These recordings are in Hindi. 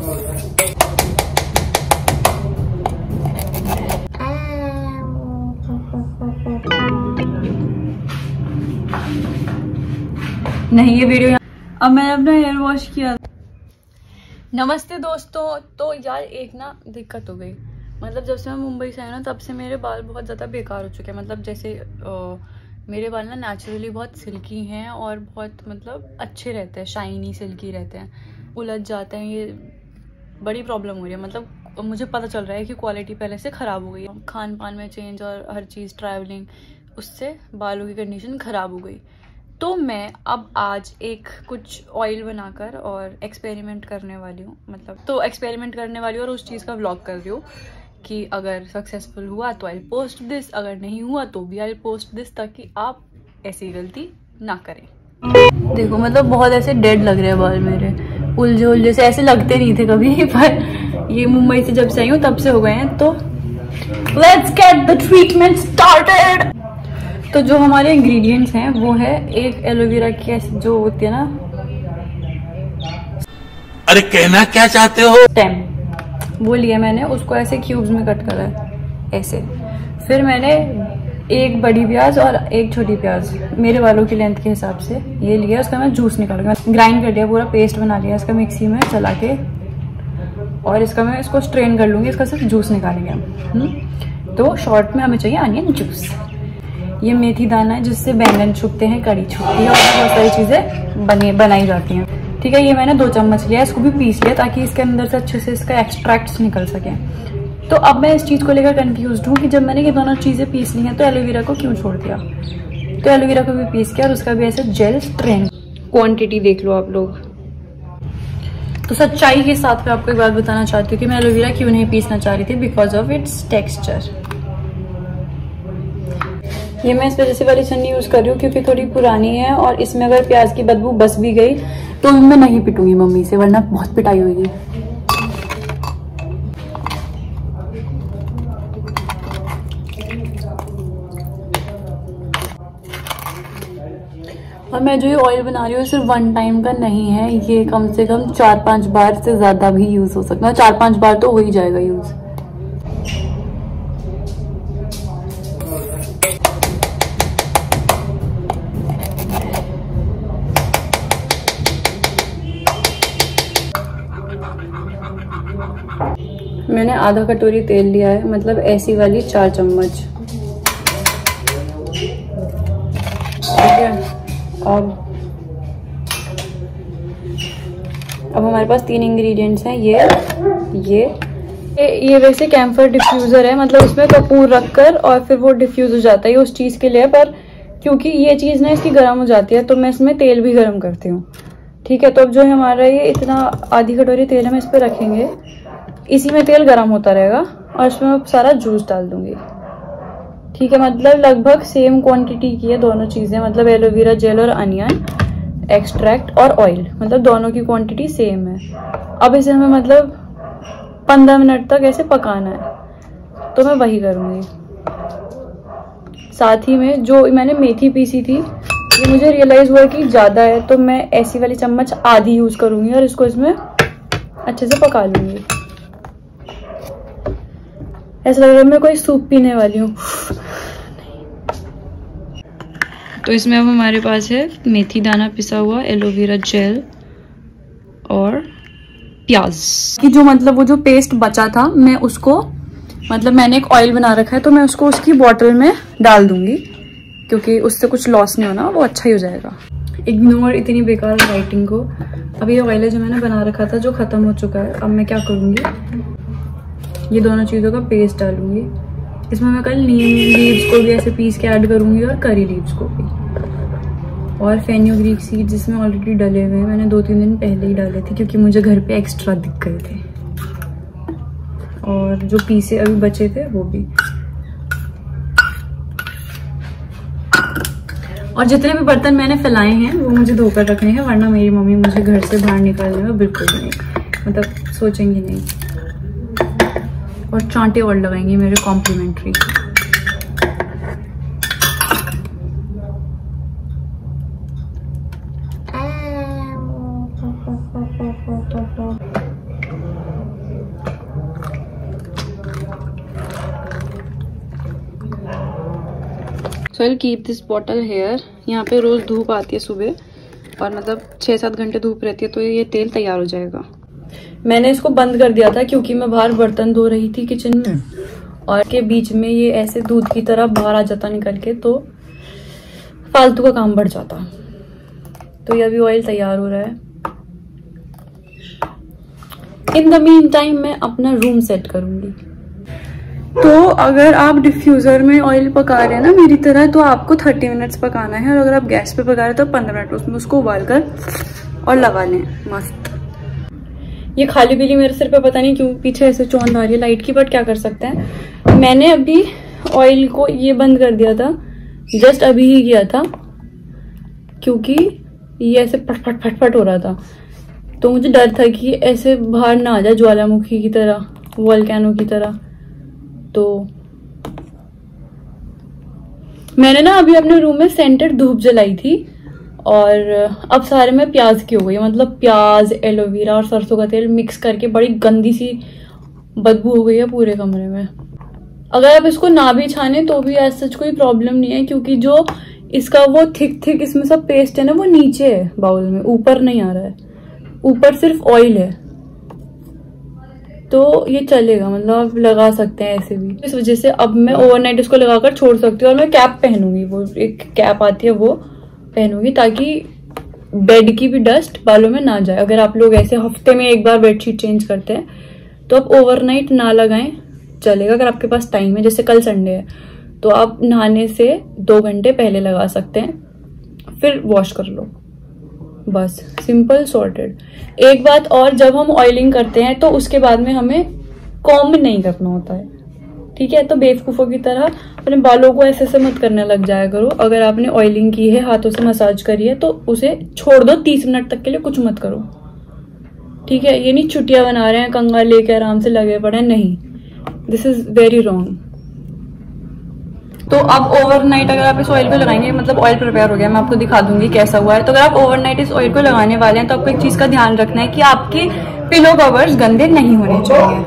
नहीं ये वीडियो अब मैंने अपना हेयर वॉश किया। नमस्ते दोस्तों। तो यार एक ना दिक्कत हो गई, मतलब जब से मैं मुंबई से आई ना तब से मेरे बाल बहुत ज़्यादा बेकार हो चुके हैं। मतलब जैसे मेरे बाल ना नेचुरली बहुत सिल्की हैं और बहुत मतलब अच्छे रहते हैं, शाइनी सिल्की रहते हैं, उलझ जाते हैं। ये बड़ी प्रॉब्लम हो रही है। मतलब मुझे पता चल रहा है कि क्वालिटी पहले से ख़राब हो गई है। खान पान में चेंज और हर चीज़, ट्रैवलिंग, उससे बालों की कंडीशन ख़राब हो गई। तो मैं अब आज एक कुछ ऑयल बनाकर और एक्सपेरिमेंट करने वाली हूँ। मतलब एक्सपेरिमेंट करने वाली हूँ और उस चीज़ का व्लॉग कर रही हूँ कि अगर सक्सेसफुल हुआ तो आई पोस्ट दिस, अगर नहीं हुआ तो भी आई पोस्ट दिस, ताकि आप ऐसी गलती ना करें। देखो मतलब बहुत ऐसे डेड लग रहे हैं बाल मेरे, उलझे उलझे से, ऐसे लगते नहीं थे कभी पर ये मुंबई से जब से आई हूँ तब से हो गए हैं। तो let's get the treatment started. तो जो हमारे इंग्रेडिएंट्स हैं वो है एक एलोवेरा की जो होती है ना, अरे कहना क्या चाहते हो, स्टेम, वो लिया मैंने, उसको ऐसे क्यूब्स में कट करा है ऐसे। फिर मैंने एक बड़ी प्याज और एक छोटी प्याज मेरे बालों की लेंथ के हिसाब से ये लिया, उसका मैं जूस निकालूंगा। ग्राइंड कर दिया, पूरा पेस्ट बना लिया इसका मिक्सी में चला के, और इसका मैं इसको स्ट्रेन कर लूंगी, इसका सिर्फ जूस निकालेंगे हम। तो शॉर्ट में हमें चाहिए अनियन जूस। ये मेथी दाना है जिससे बैंगन छुपते हैं, कड़ी छुपती है और बहुत सारी चीज़ें बनाई जाती हैं। ठीक है, ये मैंने 2 चम्मच लिया, इसको भी पीस लिया ताकि इसके अंदर से अच्छे से इसका एक्सट्रैक्ट्स निकल सके। तो अब मैं इस चीज़ को लेकर कंफ्यूज्ड हूँ कि जब मैंने ये दोनों चीज़ें पीस ली हैं तो एलोवेरा को क्यों छोड़ दिया। तो एलोवेरा को भी पीस किया और उसका भी ऐसे जेल स्ट्रेन। क्वांटिटी देख लो आप लोग। तो सच्चाई के साथ मैं आपको एक बात बताना चाहती हूँ कि मैं एलोवेरा क्यों नहीं पीसना चाह रही थी, बिकॉज ऑफ इट्स टेक्स्चर। ये मैं इस वजह से वाली छन्नी यूज कर रही हूँ क्योंकि थोड़ी पुरानी है और इसमें अगर प्याज की बदबू बस भी गई तो मैं नहीं पिटूंगी मम्मी से, वरना बहुत पिटाई होगी। और मैं जो ये ऑयल बना रही हूँ सिर्फ 1 टाइम का नहीं है, ये कम से कम 4-5 बार से ज्यादा भी यूज हो सकता है। 4-5 बार तो हो ही जाएगा यूज। मैंने आधा कटोरी तेल लिया है, मतलब ऐसी वाली 4 चम्मच। ठीक है, अब हमारे पास 3 इंग्रेडिएंट्स हैं। ये वैसे कैम्फर डिफ्यूज़र है, मतलब इसमें कपूर रखकर और फिर वो डिफ्यूज हो जाता है, ये उस चीज़ के लिए। पर क्योंकि ये चीज़ ना इसकी गर्म हो जाती है तो मैं इसमें तेल भी गर्म करती हूँ। ठीक है, तो अब जो हमारा ये इतना आधी कटोरी तेल हम इस पर रखेंगे, इसी में तेल गर्म होता रहेगा और इसमें मैं सारा जूस डाल दूंगी। ठीक है, मतलब लगभग सेम क्वांटिटी की है दोनों चीज़ें, मतलब एलोवेरा जेल और अनियन एक्सट्रैक्ट और ऑयल, मतलब दोनों की क्वांटिटी सेम है। अब इसे हमें मतलब 15 मिनट तक ऐसे पकाना है, तो मैं वही करूँगी। साथ ही में जो मैंने मेथी पीसी थी, ये मुझे रियलाइज़ हुआ कि ज़्यादा है, तो मैं ऐसी वाली चम्मच आधी यूज़ करूँगी और इसको इसमें अच्छे से पका लूँगी। ऐसा लग रहा है मैं कोई सूप पीने वाली हूँ। तो इसमें अब हमारे पास है मेथी दाना पिसा हुआ, एलोवेरा जेल और प्याज की जो मतलब वो जो पेस्ट बचा था, मैं उसको मतलब मैंने एक ऑयल बना रखा है तो मैं उसको उसकी बॉटल में डाल दूंगी क्योंकि उससे कुछ लॉस नहीं होना, वो अच्छा ही हो जाएगा। इग्नोर इतनी बेकार राइटिंग को। अब ये ऑयल है जो मैंने बना रखा था जो खत्म हो चुका है। अब मैं क्या करूँगी, ये दोनों चीज़ों का पेस्ट डालूंगी। इसमें मैं कल नीम लीव्स को भी ऐसे पीस के ऐड करूंगी और करी लीव्स को भी, और फेन्यूग्रीक सीड जिसमें ऑलरेडी डले हुए हैं, मैंने 2-3 दिन पहले ही डाले थे क्योंकि मुझे घर पे एक्स्ट्रा दिख गए थे, और जो पीसे अभी बचे थे वो भी। और जितने भी बर्तन मैंने फैलाए हैं वो मुझे धोकर रखने हैं, वरना मेरी मम्मी मुझे घर से बाहर निकालने में बिल्कुल भी नहीं, मतलब सोचेंगी नहीं, और चांटे और लगाएंगी मेरे complimentary. Prefer keep this bottle here. यहाँ पे रोज धूप आती है सुबह, और मतलब 6-7 घंटे धूप रहती है, तो ये तेल तैयार हो जाएगा। मैंने इसको बंद कर दिया था क्योंकि मैं बाहर बर्तन धो रही थी किचन में, और के बीच में ये ऐसे दूध की तरह बाहर आ जाता निकल के, तो फालतू का काम बढ़ जाता। तो ये अभी ऑयल तैयार हो रहा है। इन द मीन टाइम मैं अपना रूम सेट करूंगी। तो अगर आप डिफ्यूजर में ऑयल पका रहे हैं ना मेरी तरह, तो आपको 30 मिनट्स पकाना है, और अगर आप गैस पे पका रहे हैं तो 15 मिनट उसमें उसको उबाल कर और लगा लें। मस्त। ये खाली पीली मेरे सिर पे पता नहीं क्यों पीछे ऐसे चौंध आ रही है लाइट की, बट क्या कर सकते हैं। मैंने अभी ऑयल को ये बंद कर दिया था, जस्ट अभी ही किया था, क्योंकि ये ऐसे फटफट फटफट हो रहा था। तो मुझे डर था कि ऐसे बाहर ना आ जाए ज्वालामुखी की तरह, वोल्केनो की तरह। तो मैंने ना अभी अपने रूम में सेंटेड धूप जलाई थी, और अब सारे में प्याज की हो गई, मतलब प्याज, एलोवेरा और सरसों का तेल मिक्स करके बड़ी गंदी सी बदबू हो गई है पूरे कमरे में। अगर आप इसको ना भी छाने तो भी ऐसा कोई प्रॉब्लम नहीं है, क्योंकि जो इसका वो थिक इसमें सब पेस्ट है ना, वो नीचे है बाउल में, ऊपर नहीं आ रहा है। ऊपर सिर्फ ऑयल है, तो ये चलेगा, मतलब आप लगा सकते हैं ऐसे भी। इस वजह से अब मैं ओवरनाइट इसको लगाकर छोड़ सकती हूँ, और मैं कैप पहनूंगी, वो एक कैप आती है वो पहनूंगी, ताकि बेड की भी डस्ट बालों में ना जाए। अगर आप लोग ऐसे हफ्ते में एक बार बेडशीट चेंज करते हैं तो आप ओवरनाइट ना लगाएं, चलेगा। अगर आपके पास टाइम है, जैसे कल संडे है, तो आप नहाने से 2 घंटे पहले लगा सकते हैं, फिर वॉश कर लो, बस सिंपल सॉर्टेड। एक बात और, जब हम ऑयलिंग करते हैं तो उसके बाद में हमें कॉम्ब नहीं करना होता है, ठीक है। तो बेवकूफों की तरह अपने बालों को ऐसे मत करने लग जाया करो। अगर आपने ऑयलिंग की है, हाथों से मसाज करी है, तो उसे छोड़ दो 30 मिनट तक के लिए, कुछ मत करो, ठीक है। ये नहीं छुट्टियां बना रहे हैं, कंगा लेके आराम से लगे पड़े, नहीं, दिस इज वेरी रॉन्ग। तो अब ओवरनाइट अगर आप इस ऑयल को लगाएंगे, मतलब ऑयल प्रिपेयर हो गया, मैं आपको दिखा दूंगी कैसा हुआ है। तो अगर आप ओवरनाइट इस ऑयल को लगाने वाले हैं तो आपको एक चीज का ध्यान रखना है कि आपके पिलो कवर्स गंदे नहीं होने चाहिए,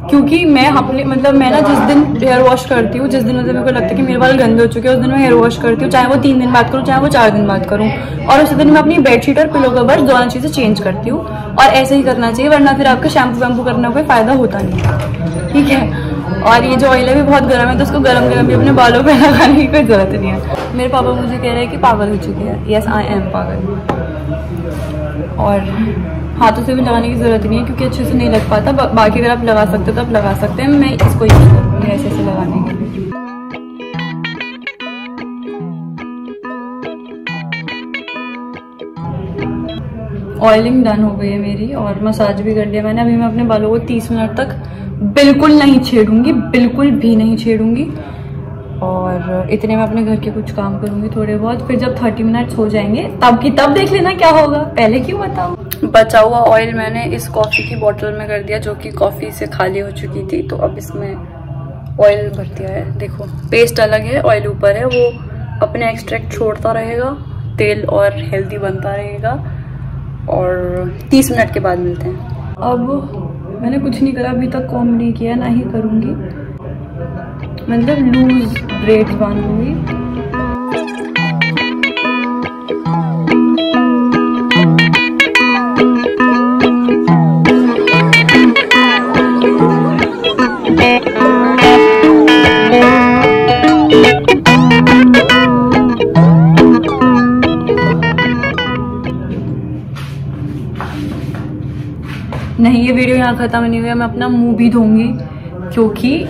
क्योंकि मैं अपने मतलब मैं ना जिस दिन हेयर वॉश करती हूँ, जिस दिन मतलब मेरे को लगता है कि मेरे बाल गंदे हो चुके हैं, उस दिन मैं हेयर वॉश करती हूँ, चाहे वो 3 दिन बाद करूँ, चाहे वो 4 दिन बाद करूँ, और उस दिन मैं अपनी बेडशीट और पिलो कवर्स दोनों चीजें चेंज करती हूँ। और ऐसे ही करना चाहिए, वरना फिर आपका शैम्पू वैम्पू करने का कोई फायदा होता नहीं, ठीक है। और ये जो ऑयल है भी बहुत गर्म है, तो उसको गरम गरम भी अपने बालों पे लगाने की कोई जरूरत नहीं है। मेरे पापा मुझे कह रहे हैं कि पागल हो चुके हैं। यस, आई एम पागल। और हाथों से भी लगाने की जरूरत नहीं है, क्योंकि अच्छे से नहीं लग पाता। बाकी अगर आप लगा सकते हो तो आप लगा सकते हैं। मैं इसको यूज करूँगी ऐसे ऐसे लगाने के लिए। ऑयलिंग डन हो गई है मेरी, और मसाज भी कर लिया मैंने। अभी मैं अपने बालों को 30 मिनट तक बिल्कुल नहीं छेड़ूंगी, बिल्कुल भी नहीं छेड़ूंगी, और इतने में अपने घर के कुछ काम करूंगी थोड़े बहुत। फिर जब 30 मिनट्स हो जाएंगे तब की तब देख लेना क्या होगा, पहले क्यों बताओ। बचा हुआ ऑयल मैंने इस कॉफी की बोतल में कर दिया, जो कि कॉफी से खाली हो चुकी थी। तो अब इसमें ऑयल भर दिया है। देखो, पेस्ट अलग है, ऑयल ऊपर है, वो अपने एक्सट्रैक्ट छोड़ता रहेगा, तेल और हेल्दी बनता रहेगा। और 30 मिनट के बाद मिलते हैं। अब मैंने कुछ नहीं करा अभी तक, कॉम्ब नहीं किया, ना ही करूंगी, मतलब लूज ब्रेड्स बांधूंगी। नहीं, ये वीडियो यहाँ खत्म नहीं हुआ, मैं अपना मुंह भी धोऊंगी, क्योंकि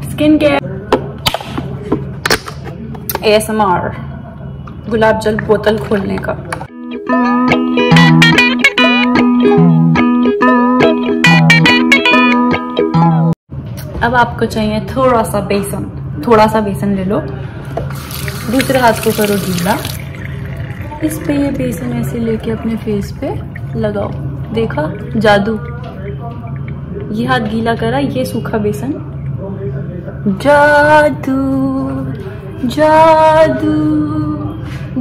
स्किन केयर ASMR गुलाब जल बोतल खोलने का। अब आपको चाहिए थोड़ा सा बेसन ले लो, दूसरे हाथ को करो गीला, इस पे ये बेसन ऐसे लेके अपने फेस पे लगाओ। देखा जादू, ये हाथ गीला करा, ये सूखा बेसन, जादू जादू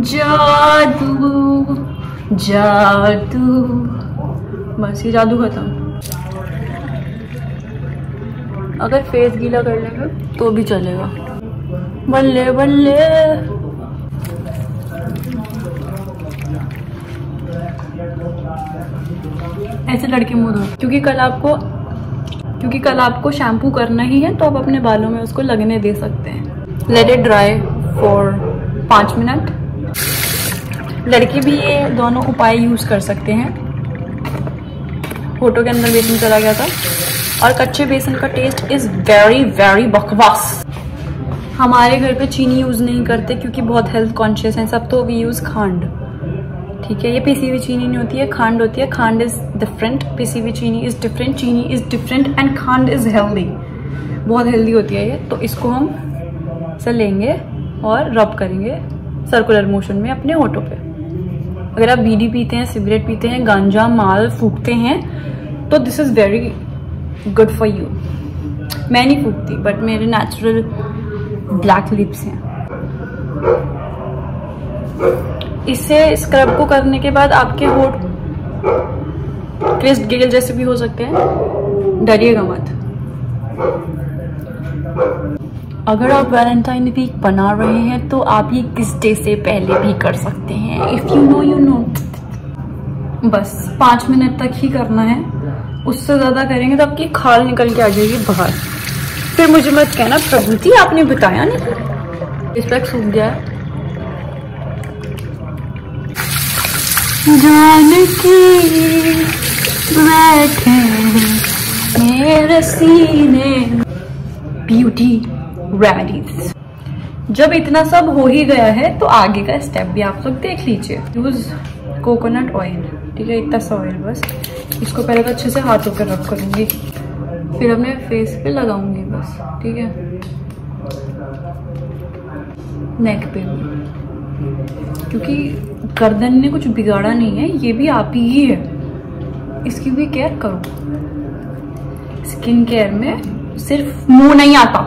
जादू जादू, बस ये जादू खत्म। अगर फेस गीला कर लेंगे तो भी चलेगा। बल्ले बल्ले। ऐसे लड़के मुंह धो, क्योंकि कल आपको शैम्पू करना ही है, तो आप अपने बालों में उसको लगने दे सकते हैं। Let it dry for 5 minute. लड़के भी ये दोनों उपाय यूज कर सकते हैं। फोटो के अंदर बेसन चला गया था, और कच्चे बेसन का टेस्ट इज वेरी वेरी बकवास। हमारे घर पे चीनी यूज नहीं करते क्योंकि बहुत हेल्थ कॉन्शियस हैं सब, तो वी यूज खांड। ठीक है, ये पिसी हुई चीनी नहीं होती है, खांड होती है। खांड इज डिफरेंट, पिसी हुई चीनी इज डिफरेंट, चीनी इज डिफरेंट एंड खांड इज हेल्दी, बहुत हेल्दी होती है ये। तो इसको हम से लेंगे और रब करेंगे सर्कुलर मोशन में अपने होठों पे। अगर आप बीड़ी पीते हैं, सिगरेट पीते हैं, गांजा माल फूकते हैं, तो this is very good for you. मैं नहीं फूकती, बट मेरे नेचुरल ब्लैक लिप्स हैं। इससे स्क्रब को करने के बाद आपके होठ क्रिस्ट गेल जैसे भी हो सकते हैं, डरिएगा मत। अगर आप वैलेंटाइन वीक बना रहे हैं तो आप ये किस डे से पहले भी कर सकते हैं। If you know you know. बस 5 मिनट तक ही करना है, उससे ज्यादा करेंगे तो आपकी खाल निकल के आ जाएगी बाहर। फिर मुझे मत कहना प्रभुति आपने बताया नहीं। इस पैक सूख गया है। जानकी बैठे मेरे सीने ब्यूटी रेमेडीज। जब इतना सब हो ही गया है तो आगे का स्टेप भी आप लोग देख लीजिए। Use coconut oil. ठीक है, इतना सा ऑयल बस। इसको पहले तो अच्छे से हाथों पर रब करूंगी, फिर अपने फेस पे लगाऊंगी बस। ठीक है, नेक पे भी, क्योंकि गर्दन ने कुछ बिगाड़ा नहीं है, ये भी आप ही है, इसकी भी केयर करो। स्किन केयर में सिर्फ मुंह नहीं आता।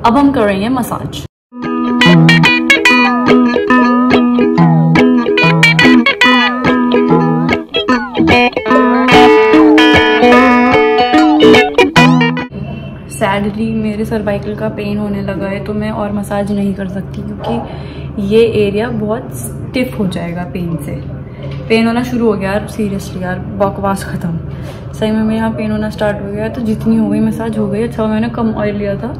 अब हम कर रहे हैं मसाज। सैडली मेरे सर्वाइकल का पेन होने लगा है, तो मैं और मसाज नहीं कर सकती क्योंकि ये एरिया बहुत स्टिफ हो जाएगा पेन से। पेन होना शुरू हो गया यार, सीरियसली यार, बकवास खत्म। सही में मेरे यहाँ पेन होना स्टार्ट हो गया, तो जितनी हो गई मसाज हो गई। अच्छा मैंने कम ऑयल लिया था,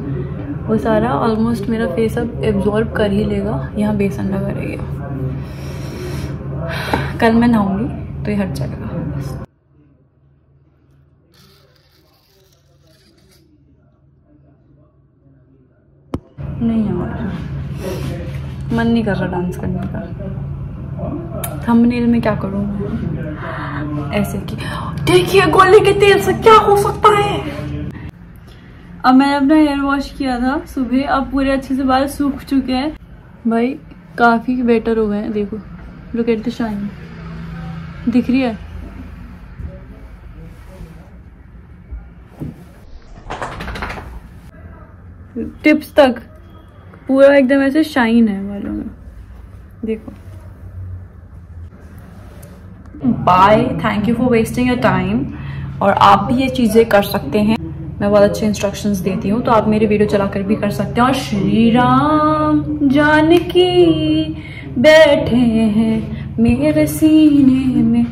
वो सारा ऑलमोस्ट मेरा फेस अब एब्जॉर्ब कर ही लेगा। यहाँ बेसन लगा रहेगा। कल मैं नहाऊंगी तो ये हट जाएगा। नहीं यार, मन नहीं कर रहा डांस करने का। थंबनेल में क्या करूँ ऐसे कि देखिए गोले के तेल से क्या हो सकता है। अब मैंने अपना हेयर वॉश किया था सुबह, अब पूरे अच्छे से बाल सूख चुके हैं भाई, काफी बेटर हो गए हैं। देखो, लुक एट द शाइन, दिख रही है। टिप्स तक पूरा एकदम ऐसे शाइन है बालों में, देखो। Bye, thank you for wasting your time. और आप भी ये चीजें कर सकते हैं, मैं बहुत अच्छे इंस्ट्रक्शंस देती हूँ, तो आप मेरी वीडियो चलाकर भी कर सकते हैं। और श्री राम जानकी बैठे हैं मेरे सीने में।